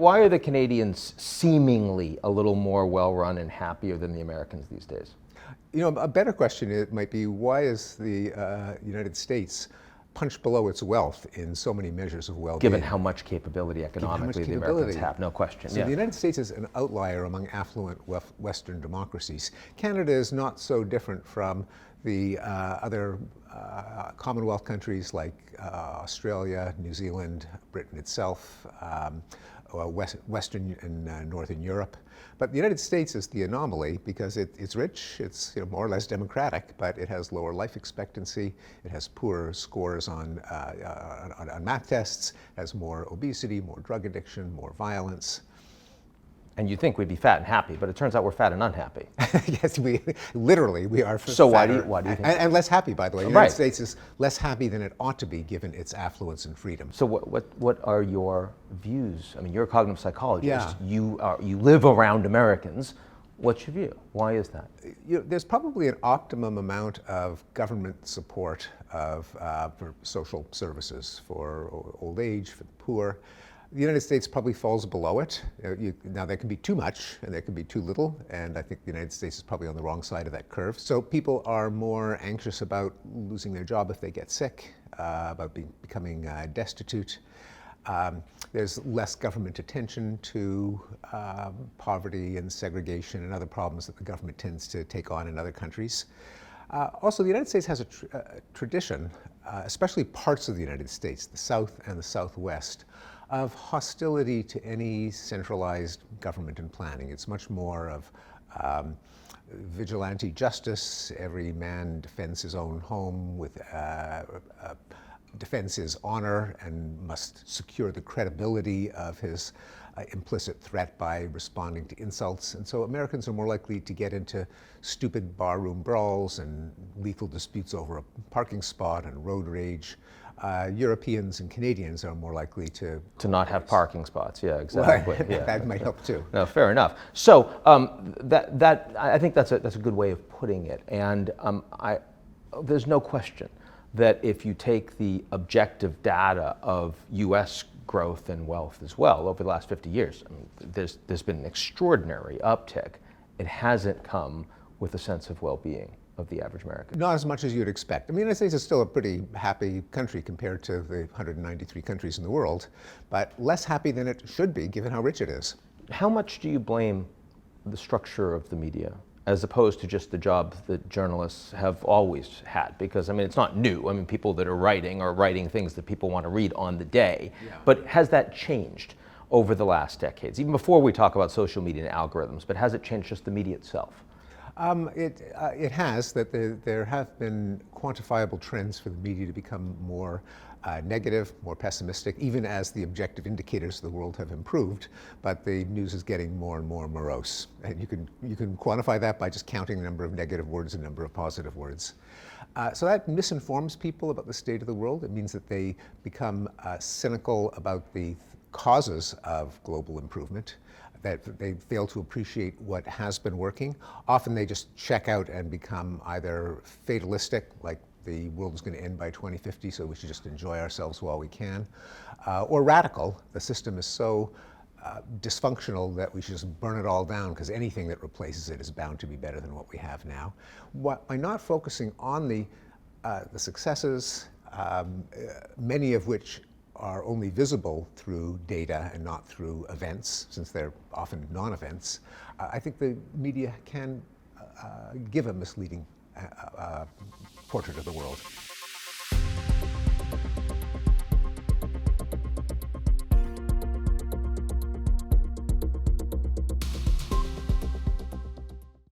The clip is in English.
why are the Canadians seemingly a little more well-run and happier than the Americans these days? You know, a better question might be, why is the United States punched below its wealth in so many measures of well-being? Given how much capability economically the Americans have, no question. So the United States is an outlier among affluent Western democracies. Canada is not so different from the other Commonwealth countries like Australia, New Zealand, Britain itself, Western and Northern Europe. But the United States is the anomaly because it's rich, it's more or less democratic, but it has lower life expectancy, it has poorer scores on math tests, has more obesity, more drug addiction, more violence. And you'd think we'd be fat and happy, but it turns out we're fat and unhappy. Yes, we are. So why do you think? And less happy, by the way. The United States is less happy than it ought to be, given its affluence and freedom. So what are your views? I mean, you're a cognitive psychologist. Yeah. You live around Americans. What's your view? Why is that? There's probably an optimum amount of government support for social services, for old age, for the poor. The United States probably falls below it. Now, there can be too much and there can be too little, and I think the United States is probably on the wrong side of that curve. So people are more anxious about losing their job if they get sick, about becoming destitute. There's less government attention to poverty and segregation and other problems that the government tends to take on in other countries. Also, the United States has a tradition, especially parts of the United States, the South and the Southwest, of hostility to any centralized government and planning. It's much more of vigilante justice. Every man defends his own home with defends his honor and must secure the credibility of his implicit threat by responding to insults. And so Americans are more likely to get into stupid barroom brawls and lethal disputes over a parking spot and road rage. Europeans and Canadians are more likely to not have parking spots. Yeah, exactly. Well, yeah. That might help too. No, fair enough. So I think that's a good way of putting it. And there's no question that if you take the objective data of U.S. growth and wealth as well over the last 50 years, I mean, there's been an extraordinary uptick. It hasn't come with a sense of well-being of the average American. Not as much as you'd expect. I mean, the United States is still a pretty happy country compared to the 193 countries in the world, but less happy than it should be given how rich it is. How much do you blame the structure of the media as opposed to just the job that journalists have always had? Because, I mean, it's not new. I mean, people that are writing things that people want to read on the day. Yeah. But has that changed over the last decades? Even before we talk about social media and algorithms, but has it changed just the media itself? It has, that there have been quantifiable trends for the media to become more negative, more pessimistic, even as the objective indicators of the world have improved, but the news is getting more and more morose. And you can quantify that by just counting the number of negative words and number of positive words. So that misinforms people about the state of the world. It means that they become cynical about the causes of global improvement, that they fail to appreciate what has been working. Often they just check out and become either fatalistic, like the world is going to end by 2050, so we should just enjoy ourselves while we can, or radical. The system is so dysfunctional that we should just burn it all down because anything that replaces it is bound to be better than what we have now. By not focusing on the successes, many of which are only visible through data and not through events, since they're often non-events, I think the media can give a misleading portrait of the world.